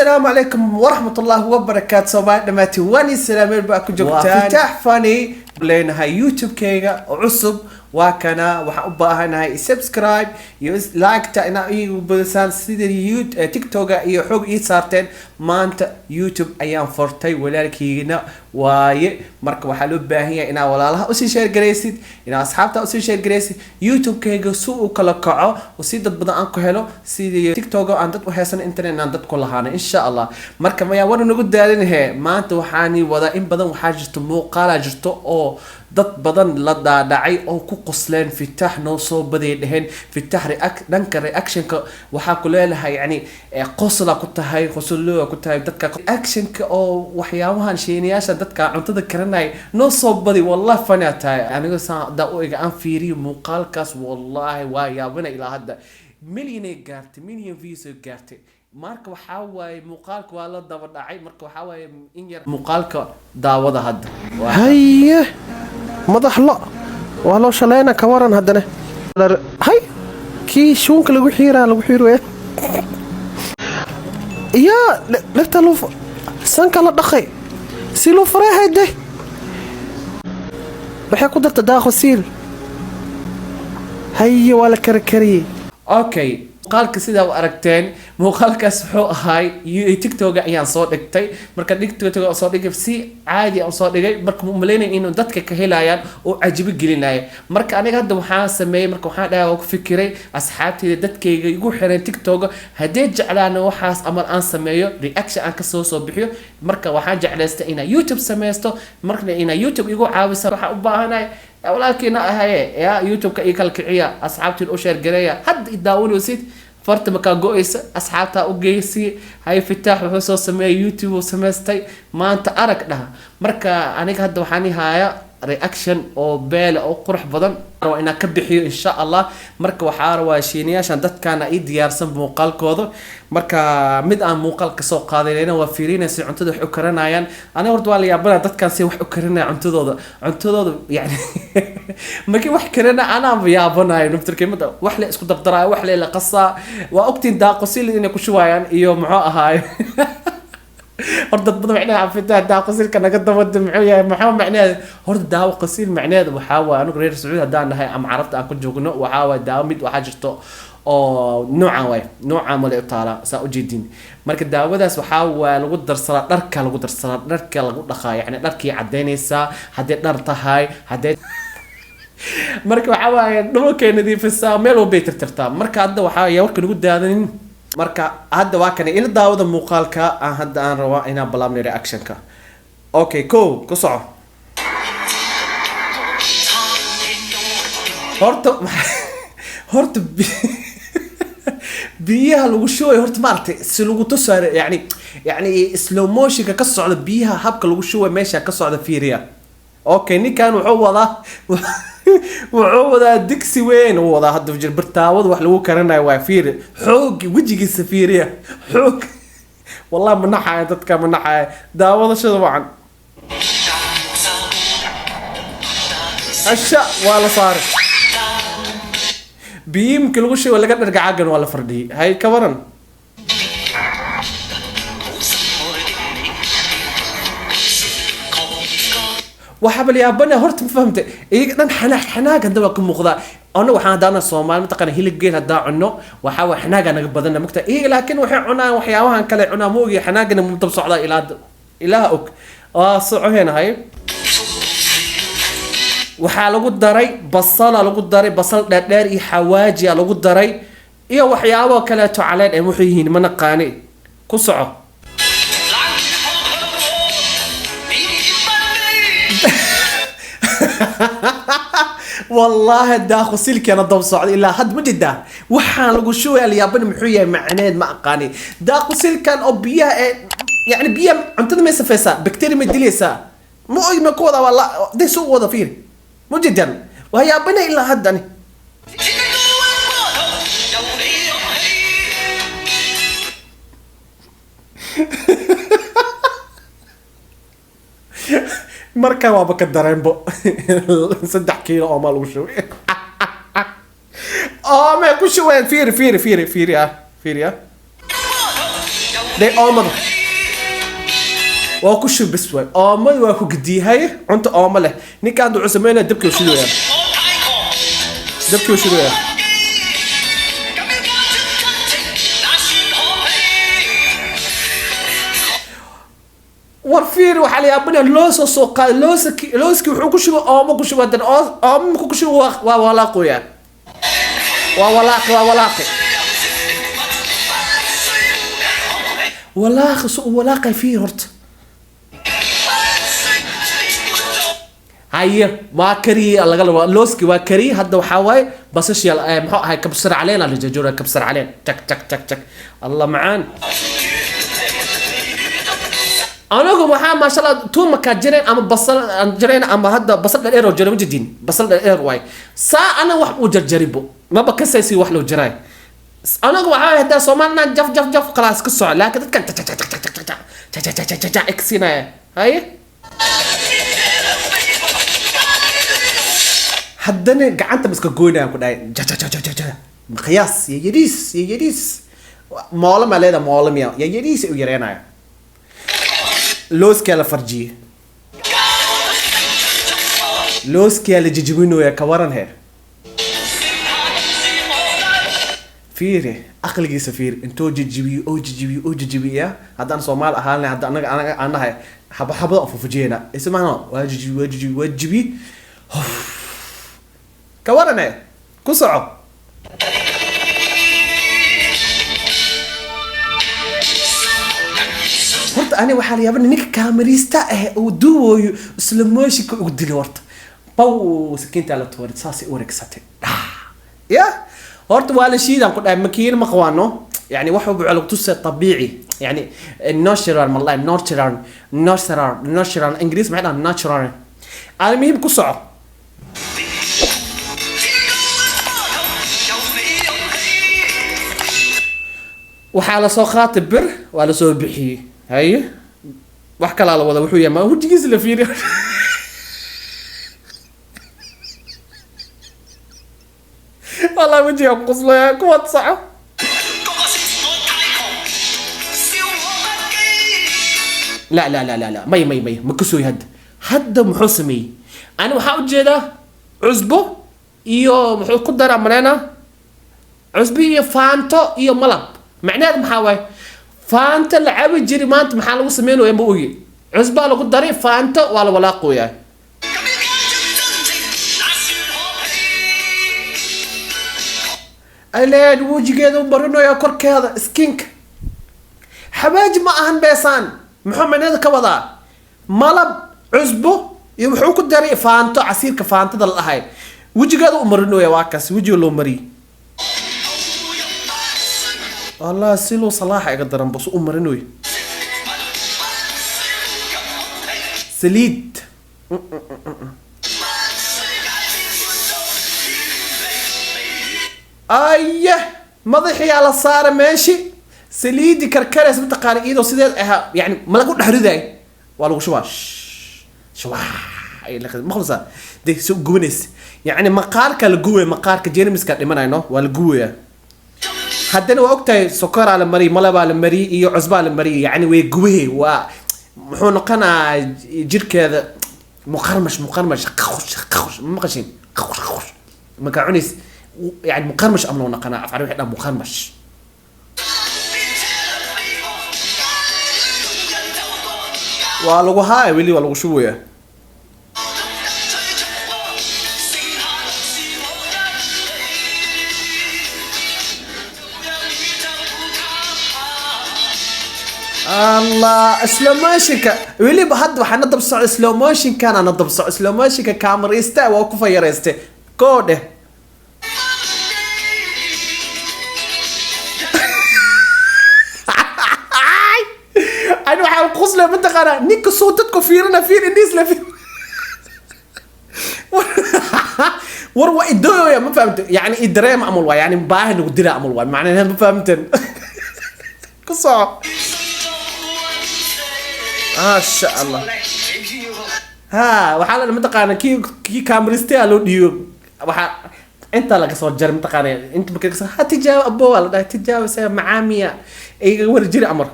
السلام عليكم ورحمة الله وبركاته. صباح دماتي واني سلامين باكو جوجتان فتح فاني لين هاي يوتيوب كيغا عصب وكنا وحابا هاي سبسكرايب لايك تاعنا ايو بلسان سيدي تيك توك ايو حوق اي صارتين مانتا يوتيوب ايام فرتي ولالك هينا واي مركب وحلو باهية انا والالها اسي شير جريسيد انا اصحابتا اسي شير جريسيد يوتيوب كيغا سوء كلا كعو وسيدت بدا انكو هلو سيدي تيك توك عندت وحيسن انترنت عندت كلهانا ان شاء الله مركب ما يا ورا نقول دالين هي مانتا وحاني ودا ان بدن وحاجة موقالا جرتو او dad badan la daadacay oo ku qosleen fitax noo soo baday dhaheen fitax dhanka reaction-ka waxa ku leeyahay yani qosla ku tahay qoslo ku tahay dadka reaction-ka oo waxyaabahan sheeniyaasha dadka cuntada karanay noo soo baday wallahi fanaatay aniga saada oo iga aan fiiriyo muuqaalkaas wallahi waa yaabana ilaa hadda million views gaartay marka waxa way muuqaalka waa la daba dhacay marka waxa way in yar muuqaalka daawada hadda haye madax la waa loo shaleena ka waran hadana hay kii shuunka lagu xiiro ya lafta loo sanka la dhaqay si loo faraahayde waxa ku darta daaqsiil haye wala karkariyay okay muuqaalka sida aad aragteen muuqaalkaas wuxuu ahay TikTok ayaan soo dhigtay marka TikTok soo dhigay si caadi ah soo dhigay marka maleynay inuu dadka ka helayaan oo cajiib gelinaya marka aniga hadda waxaan sameeyay marka waxaan dhahay ku fikiray asxaabtayda dadkayga igu xiran TikTok hadee jeclaan waxaas amal aan sameeyo reaction aan ka soo bixiyo marka waxaan jeclaystay inaan YouTube sameesto marka inaan YouTube igu caawiso waxa u baahanahay ولكن هاي يا يوتيوب كأيكال كعيا أصحابتي الأشهر جريا حد يداون وسيد فرت مكان جويس أصحابتها وجيسي هاي فتح وحصو سمي يوتيوب وسمستي ما أنت أرك لها مركا أنا كهاد وحاني هاي رياكشن أو بال أو قرح بدن وإنا كبحيو إن شاء الله مركا وحار وشيني عشان دت كان إيد يارسم بمقال كوضو مركا مد أن مقال كسوق قادرين وفيرين سي عنتدو حكرنا يعني أنا ورد والي يابنا دت كان سي وحكرنا عنتدو يعني markii wax karana ana yaabanaay naftirkii mid wax la isku dabdaray wax la qasa waa ogtiin daaqosil inay ku shuwayaan iyo muxuu ahaay horta dad badan macnaha afida daaqosilka naga dabada muxuu yahay muxuu macnaheedu horta daaqosil macnaheedu waxa waa anigu reer Sacuudi hadaan nahay ama carabta aan ku joogno waxa waa daawo mid waxa jirto oo nooca male taala saa u jeedin marka daawadaas waxa waa lagu darsadaa dharka lagu dhaqaa yani dharkii cadeynaysa hadii dhar tahay hadii marka waxa waaye dhulka nadiifisa meel oo beetir tirtaa marka hadda waxa ay warka ugu daadanin marka hadda waa kan ila daawada muuqaalka aan hadda aan rabaa inaan balaamno reaction-ka okay ku soco horta biyaha lagu shooy horta maartay si lagu tusaar yani slow motion ka socda biyaha habka lagu shooy meesha ka socda fiiriya okay ninkan wuxuu wadaa digsi weyn oo wada hadda jir bartaawad wax lagu karanayo waa fiir xoog wajigiisa fiiriya xoog wallahi manaxay dadka manaxay daawadashada wacan asha wala saar biimka lagu sheego laga dhargacaagan wala fardhi hay ka waran وحبل يا بنا هرت فهمت إيه دن حناق هذا كم مخضع أنا وحنا دانا الصومال متقن هيل الجيل هدا عنه وحاول حناق أنا بدنا مكتئ إيه لكن وحنا عنا وحياوها كلا عنا موجي حناق أنا متبص على إلى أوك صعو هنا هاي وحال قد دري بصل قد دري بصل داري حواجي قد دري إيه وحياوها كلا تعلن المحيين من قاني كسعه والله داخل سلك انا ضم صعد الا حد مجدا وحان لو شو اليابان محويه معناد ما اقاني داخل سلك او بيا يعني بيا عندنا ما سفيسا بكتيريا مدليسا مو ما كودا والله دي سوق ودا فين مجدا وهي بنا الا حدني marka waa baka dareenbo 3 kiilo oo maal ugu ما كل شوي فيري دي أمر وأكوش بسوي أمر وأكو جدي هاي أنت أمر له نيك عنده عسمينا دبكي وشلو يا دبكي وشلو يا warfiir waxa la yaabana loo soo soo qaad looski wuxuu ku shubo oomo ku shubo dan oomo ku shubo waa walaaqoyaan waa walaaqi soo walaaqay fiir horta haye ma kari laga laba looski waa kari hadda waxa waay basash maxaa ahay kabsar caleena la jajura kabsar caleen tak tak tak tak allah macaan anagu waxaa ma sha Allah tuuma ka jireen ama basal aan jireen ama hadda basal dheer oo jira ma jidin basal dheer way saa ana wax u jarjaribo ma ba ka saysi wax loo jiray anagu waxaa hadda Soomaalna jaf khalaas ka soo laakiin dadkan exina hay haddana gacanta miska gooynaa ku dhaay qiyaas ya yariis moola ma leeda moola miya ya yariis u yareenayo لوسكي على فرجيه لوسكي على جيجوينو يا كورن هير فيري أقلقي سفير انتو جيجوي يا هذا أنا صومال أهالنا هذا أنا هاي حب أقف فجينا اسمعنا واجبي كورن هير كسعو horta ani waxa la yaabana ninka kaamirista oo duuyo isla mooshika ugu dilay horta baw sakinta la toorad saasi wareegsatay ya horta waa la shiidan ku dhaay makiin ma qawaano yani waxa uu culuq tusay tabiici yani natural malay natural ingiriis ma dhahan natural almuhim ku soco waxa la soo qaatay bir waa la soo bixiyay هاي وحكى على وضع وحوية ما هو جيز اللي فيني والله وجهي أنقص له يا كوات صعب لا مي مكسو يهد هد محسمي أنا وحاول جدا عزبه إيو محو قدر عمرنا عزبي فانتو إيو ملب معناه محاوي فانت لعب جري ما انت محل وسمينه يبو اوغي عزبه لو قدري فانت ولا ولاقويا ايلاد وجهيده برنو يا كركيده سكينك حباج ما اهن بيسان محمد هذا كودا ملب عزبه يوحو قدري فانت عسيرك فانت دل اهي وجهيده مرنو يا واكس وجهه لو مري الله سيلو صلاح يقدرن بس أمرنوي سليد أيه مضحي على صار ماشي سليدي كركرس بتقارن إيده سيدات يعني ما لقوا نحرداي والله شواش أي لك مخلصة دي سوق جونس يعني مقارك الجوة مقارك جيرمس كده ما ناينه والجوة haddana waa ogtahay sokor ala mari malaba ala mari iyo cusba ala mari yani way guwee waa muxuu noqonaa jirkeeda muqarmash maqashin magacunis yani muqarmash amno noqonaa afar wixii dhan muqarmash waa lagu haay weli waa lagu shubayaa الله سلو موشن ولي بحد وحنا نضب صع سلو موشن كان انا نضب صع سلو موشن كاميرا يستا وكو فيرسته كوده انا وحاول قصله منطقه نيك صوتك فيرنا فين الناس لا فين وروا ادو يا ما فهمت يعني ادريم عمل يعني باهن ودرا عمل معناها ما فهمتن قصه ما شاء الله ها وحالا منطقة كي كامريستي لو ديو وحا انت لك صوت جرم منطقة انت بكيك هتجاوب ابو والله تجاوب سيا معامية اي ورجلي امر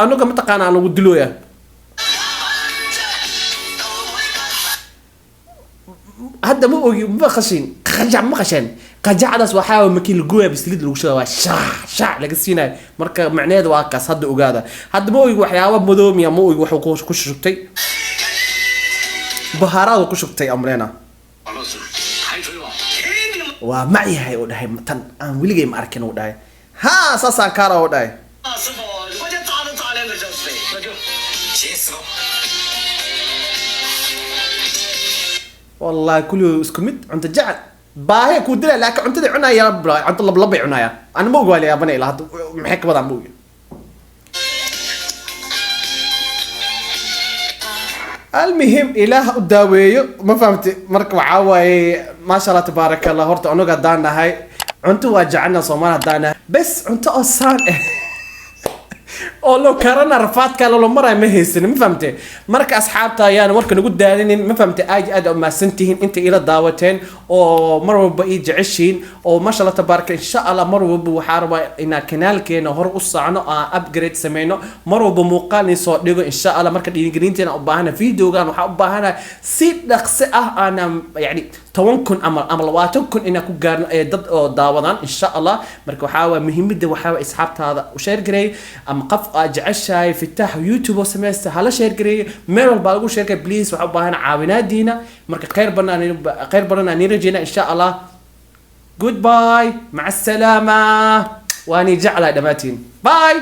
anuga mataqaanaa lagu dilooya hadda ma ogi ma qashin qajac ma qashan qajacdaas waxaa markii la gooya bislid lagu shaqaa shaac laga siinayo marka macnaheedu waa kaas hadda ogaada hadda ma ogi waxyaabo madoomiya ma ogi wuxuu ku shubtay bahaaraad ku shubtay amreena waa macyahay oo dhahay tan aan weligay ma arkin oo dhahay ha saasaan kaara oo dhahay والله كله اسكمت انت جعل باهي كودلا لكن انت عنا يا رب انت لب عنايا انا مو قال يا بني لا محك بضع مو المهم اله الداويه ما فهمت مركب عاوي ما شاء الله تبارك الله هورت انو قدانا هاي انتو واجعنا صومال هدانا بس انتو اصان oo loo karana rafaadka loo maray ma haysan ma fahamtay marka asxaabta ayaan warka nagu daalinin ma fahamtay aad ma santihiin inta ila daawateen oo mar walba ii jeceshiin oo ma sha Allah tabaaraka insha Allah mar walba waxa rabaa in kanaalkeena hor u socno upgrade sameeyno mar walba muuqaal soo dhigo insha Allah marka dhiirigelinteena u baahana videogan waxa u baahana si dhaqso ah ana yani 10,000 ama 20,000 ina ku gaarno dad oo daawadaan insha Allah marka waxa muhiimada waxa asxaabtaada u share garay ama qaf jeceshahay fitax youtube oo sameeysta hala share garay meel walba lagu share garay please waxa u baahan caawinaadiina marka khayr banaan nirajina insha Allah goodbye maca السلامه واني جعله دماتين باي